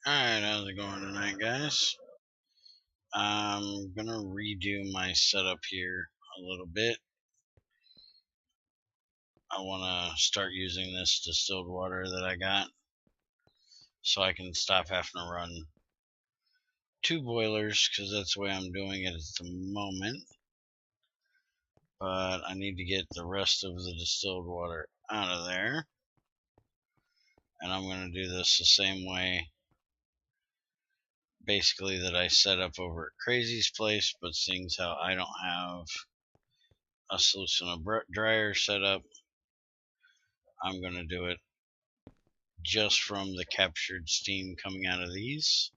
Alright, how's it going tonight, guys? I'm gonna redo my setup here a little bit. I want to start using this distilled water that I got so I can stop having to run two boilers, because that's the way I'm doing it at the moment. But I need to get the rest of the distilled water out of there, and I'm going to do this the same way basically that I set up over at Crazy's place, but seeing as how I don't have a sluice and a dryer set up, I'm going to do it just from the captured steam coming out of these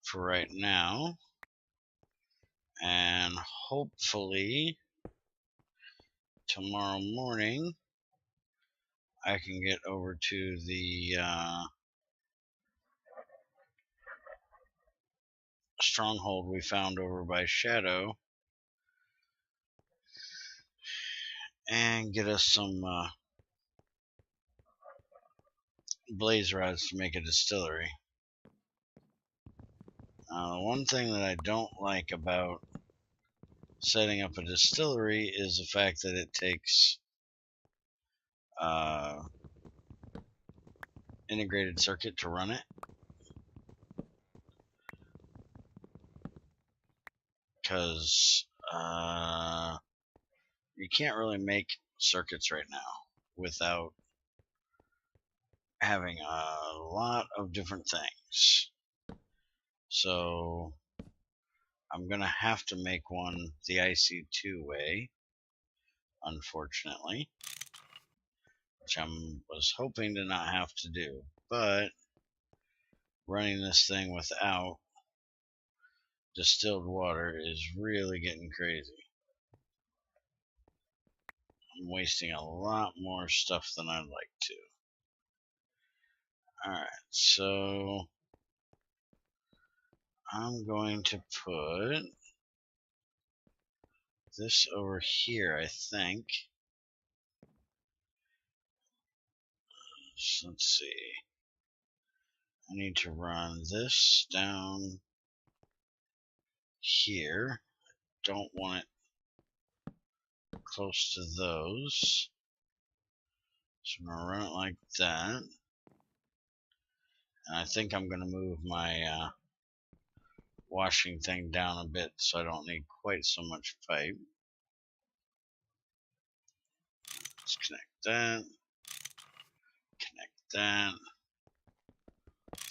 for right now, and hopefully tomorrow morning I can get over to the stronghold we found over by Shadow and get us some blaze rods to make a distillery. The one thing that I don't like about setting up a distillery is the fact that it takes integrated circuit to run it, because you can't really make circuits right now without having a lot of different things. So I'm gonna have to make one the IC2 way, unfortunately, which I was hoping to not have to do, but running this thing without distilled water is really getting crazy. I'm wasting a lot more stuff than I'd like to. Alright, so I'm going to put this over here, I think. So let's see. I need to run this down here. Don't want it close to those. So I'm going to run it like that. And I think I'm going to move my washing thing down a bit so I don't need quite so much pipe. Let's connect that. Connect that.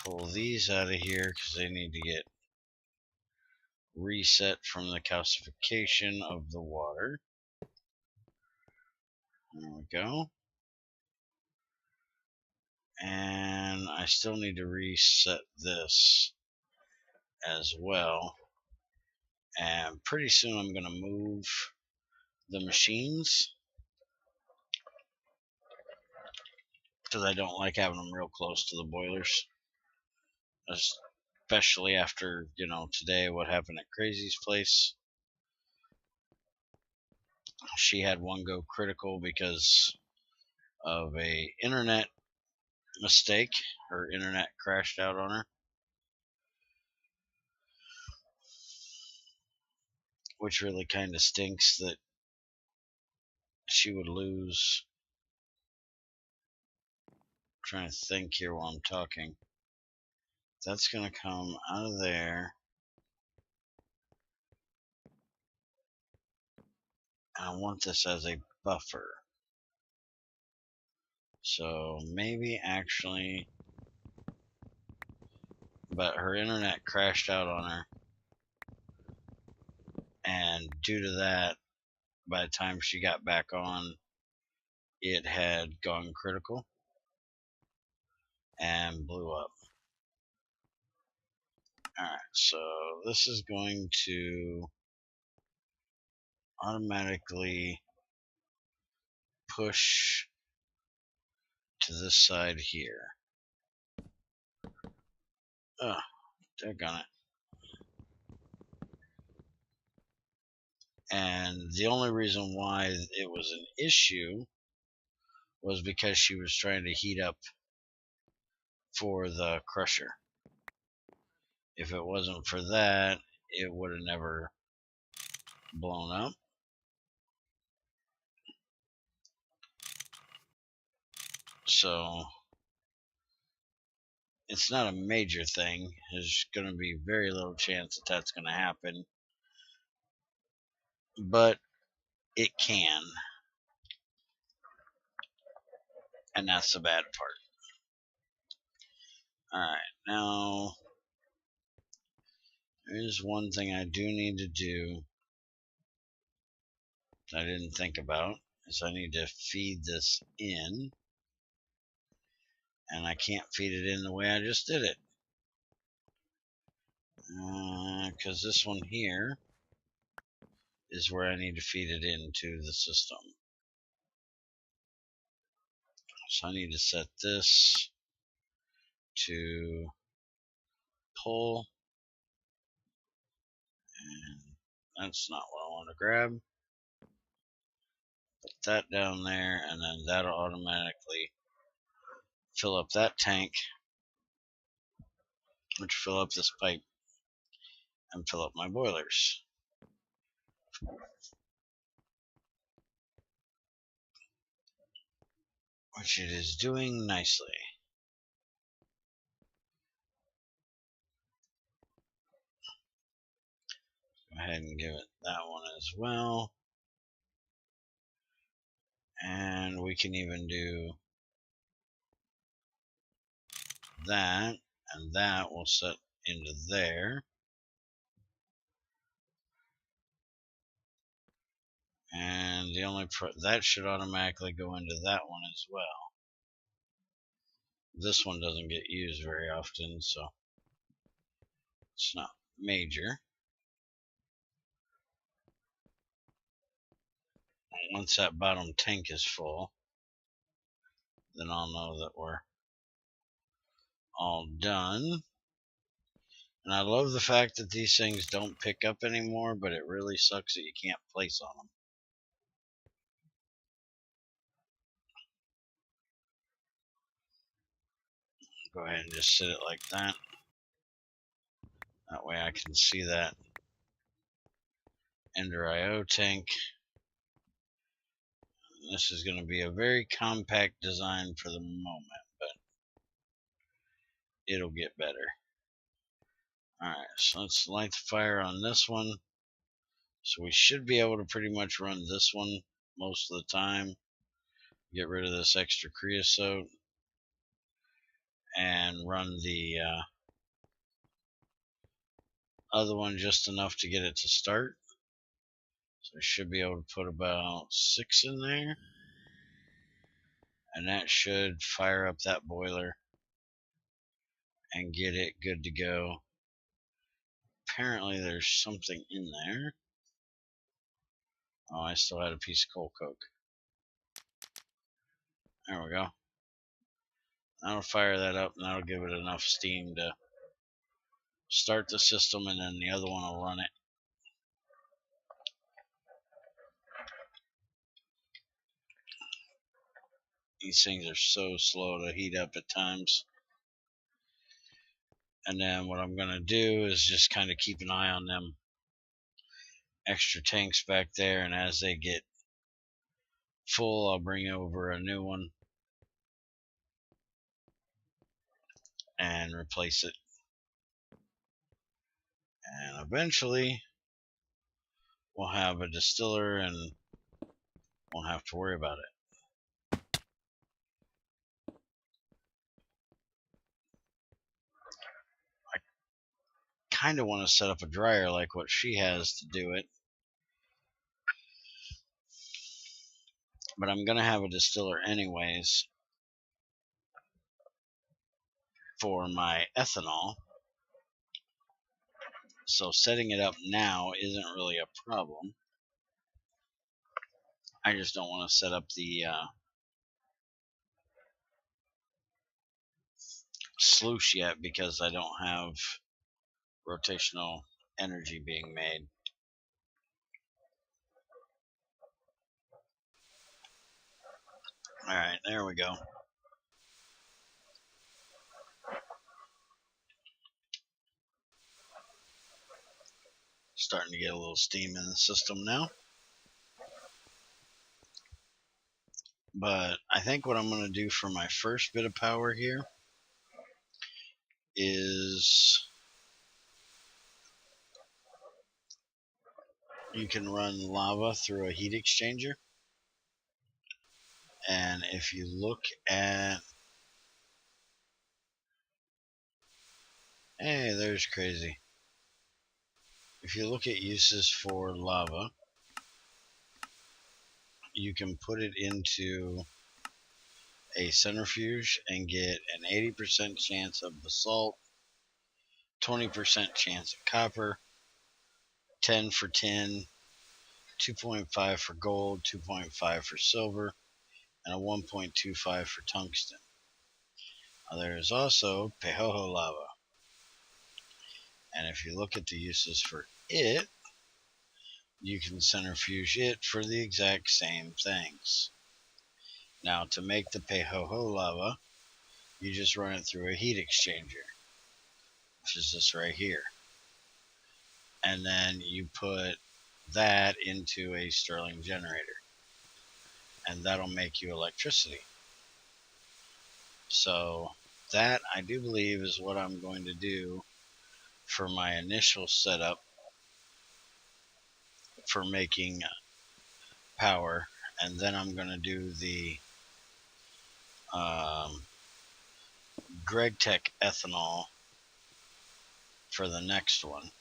Pull these out of here because they need to get reset from the calcification of the water. There we go. And I still need to reset this as well. And pretty soon I'm going to move the machines, because I don't like having them real close to the boilers, especially after, today what happened at Crazy's place. She had one go critical because of a internet mistake. Her internet crashed out on her, which really kind of stinks that she would lose. I'm trying to think here while I'm talking. That's going to come out of there. I want this as a buffer. So maybe actually, but her internet crashed out on her, and due to that, by the time she got back on, it had gone critical and blew up. Alright, so this is going to automatically push to this side here. Oh, daggone it. And the only reason why it was an issue was because she was trying to heat up for the crusher. If it wasn't for that, it would have never blown up. So it's not a major thing. There's going to be very little chance that that's going to happen, but it can, and that's the bad part. Alright, now there is one thing I do need to do that I didn't think about, is I need to feed this in, and I can't feed it in the way I just did it. Because this one here is where I need to feed it into the system. So I need to set this to pull, and that's not what I want to grab. Put that down there, and then that'll automatically fill up that tank, which fill up this pipe and fill up my boilers. Which it is doing nicely. Go ahead and give it that one as well. And we can even do that, and that will set into there. And the only that should automatically go into that one as well. This one doesn't get used very often, so it's not major. Once that bottom tank is full, then I'll know that we're all done. And I love the fact that these things don't pick up anymore, but it really sucks that you can't place on them. Go ahead and just sit it like that. That way I can see that Ender IO tank. This is going to be a very compact design for the moment, but it'll get better. Alright, so let's light the fire on this one. So we should be able to pretty much run this one most of the time. Get rid of this extra creosote and run the other one just enough to get it to start. So I should be able to put about 6 in there. And that should fire up that boiler and get it good to go. Apparently there's something in there. Oh, I still had a piece of coal coke. There we go. That'll fire that up, and that'll give it enough steam to start the system, and then the other one will run it. These things are so slow to heat up at times. And then what I'm going to do is just kind of keep an eye on them extra tanks back there, and as they get full, I'll bring over a new one and replace it. And eventually we'll have a distiller and won't have to worry about it. I kind of want to set up a dryer like what she has to do it, but I'm going to have a distiller anyways for my ethanol. So setting it up now isn't really a problem. I just don't want to set up the sluice yet because I don't have rotational energy being made. Alright, there we go. Starting to get a little steam in the system now. But I think what I'm going to do for my first bit of power here is you can run lava through a heat exchanger. And if you look at... Hey, there's Crazy. If you look at uses for lava, you can put it into a centrifuge and get an 80% chance of basalt, 20% chance of copper, 10 for tin, 2.5 for gold, 2.5 for silver, and a 1.25 for tungsten. Now, there is also Pahoehoe Lava. And if you look at the uses for it, you can centrifuge it for the exact same things. Now, to make the Pahoehoe Lava, you just run it through a heat exchanger, which is this right here. And then you put that into a Stirling generator, and that'll make you electricity. So that, I do believe, is what I'm going to do for my initial setup for making power. And then I'm going to do the Gregtech ethanol for the next one.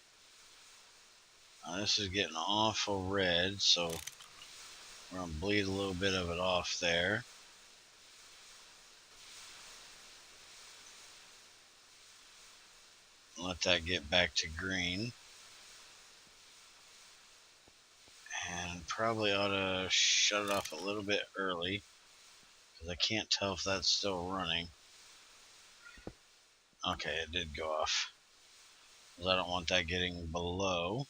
Now, this is getting awful red, so we're going to bleed a little bit of it off there. Let that get back to green. And probably ought to shut it off a little bit early, because I can't tell if that's still running. Okay, it did go off, because I don't want that getting below.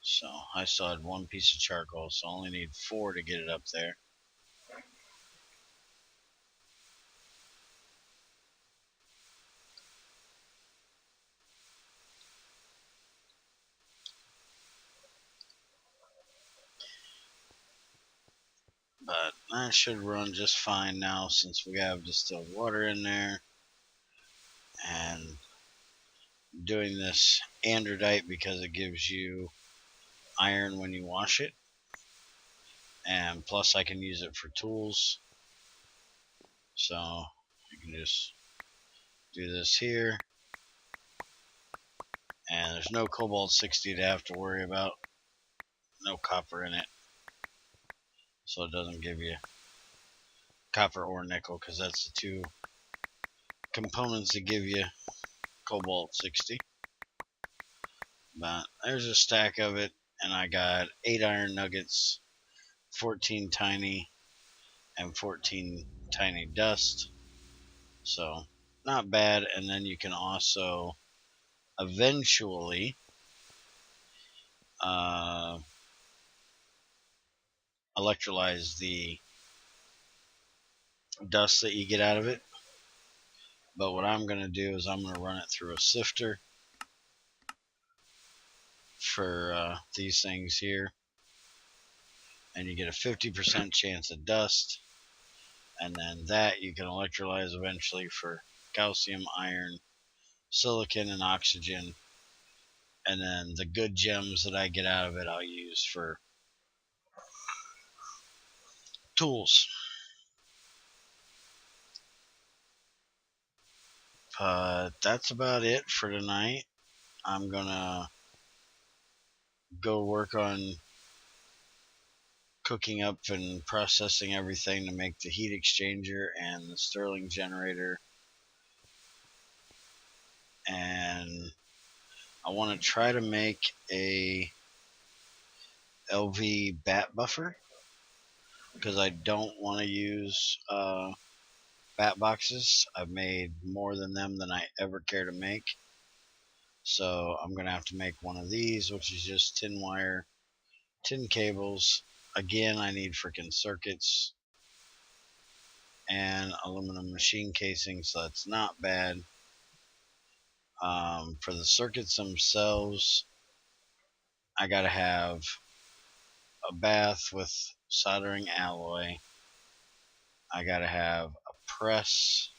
So I still had one piece of charcoal, so I only need 4 to get it up there. But that should run just fine now, since we have distilled water in there. And doing this andradite because it gives you iron when you wash it. And plus I can use it for tools. So you can just do this here. And there's no cobalt 60 to have to worry about. No copper in it. So it doesn't give you copper or nickel, because that's the 2 components that give you cobalt 60. But there's a stack of it, and I got 8 iron nuggets, 14 tiny, and 14 tiny dust. So not bad. And then you can also eventually electrolyze the dust that you get out of it. But what I'm going to do is I'm going to run it through a sifter for these things here. And you get a 50% chance of dust. And then that you can electrolyze eventually for calcium, iron, silicon, and oxygen. And then the good gems that I get out of it I'll use for tools. But that's about it for tonight. I'm gonna go work on cooking up and processing everything to make the heat exchanger and the Stirling generator. And I want to try to make a LV bat buffer, because I don't want to use bat boxes. I've made more than them than I ever care to make. So I'm going to have to make one of these, which is just tin wire, tin cables. Again, I need freaking circuits. and aluminum machine casing, so that's not bad. For the circuits themselves, I gotta have a bath with soldering alloy. I gotta have a press,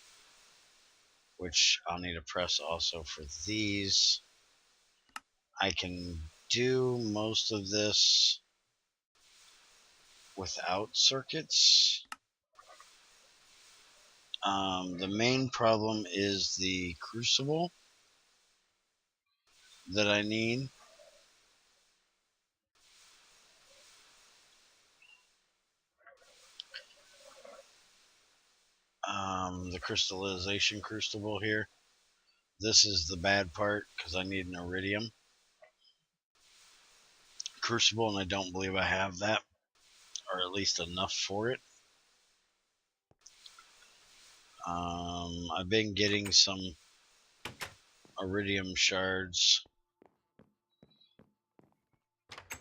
which I'll need a press also for these. I can do most of this without circuits. The main problem is the crucible that I need. The crystallization crucible here. This is the bad part because I need an iridium crucible, and I don't believe I have that, or at least enough for it. I've been getting some iridium shards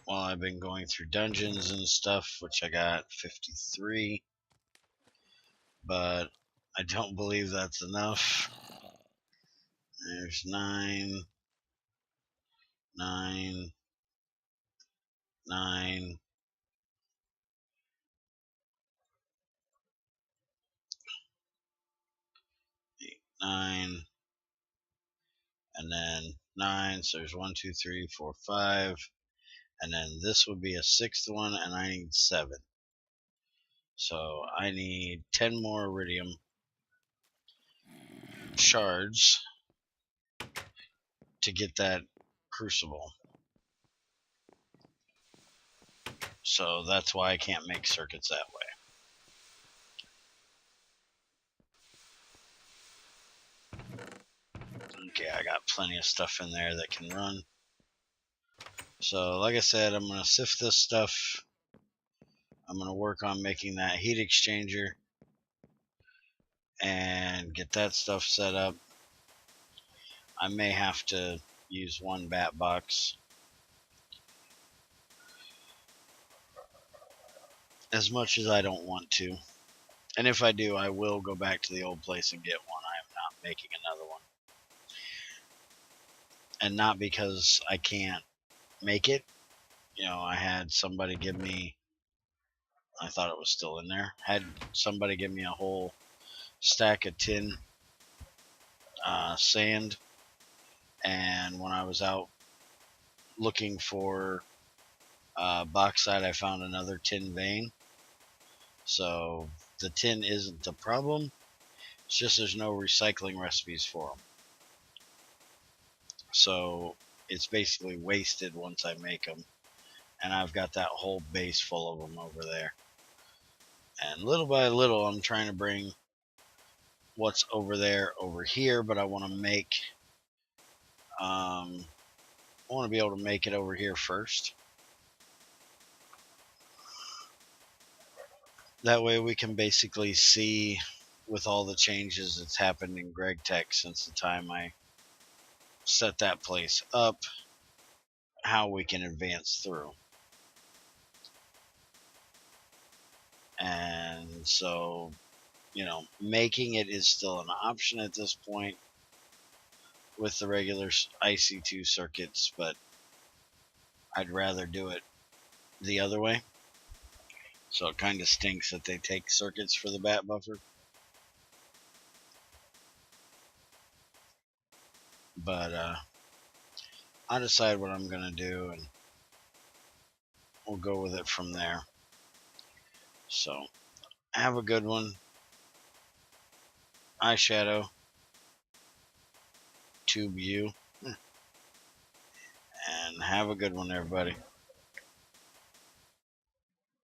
while I've been going through dungeons and stuff, which I got 53, but I don't believe that's enough. There's 9, 9, 9, 8, 9, and then 9. So there's 1, 2, 3, 4, 5, and then this would be a 6th one, and I need 7. So I need 10 more iridium shards to get that crucible. So that's why I can't make circuits that way. Okay, I got plenty of stuff in there that can run. So like I said, I'm going to sift this stuff. I'm going to work on making that heat exchanger and get that stuff set up. I may have to use one bat box. As much as I don't want to. And if I do, I will go back to the old place and get one. I am not making another one. And not because I can't make it. You know, I had somebody give me, I thought it was still in there, had somebody give me a whole stack of tin sand, and when I was out looking for bauxite, I found another tin vein. So the tin isn't the problem, it's just there's no recycling recipes for them. So it's basically wasted once I make them, and I've got that whole base full of them over there. And little by little, I'm trying to bring what's over there over here, but I want to make, I want to be able to make it over here first. That way we can basically see, with all the changes that's happened in Gregtech since the time I set that place up, how we can advance through. And so, you know, making it is still an option at this point with the regular IC2 circuits, but I'd rather do it the other way. So it kind of stinks that they take circuits for the bat buffer. But I'll decide what I'm going to do, and we'll go with it from there. So have a good one. Eyeshadow. Tube U. And have a good one, everybody.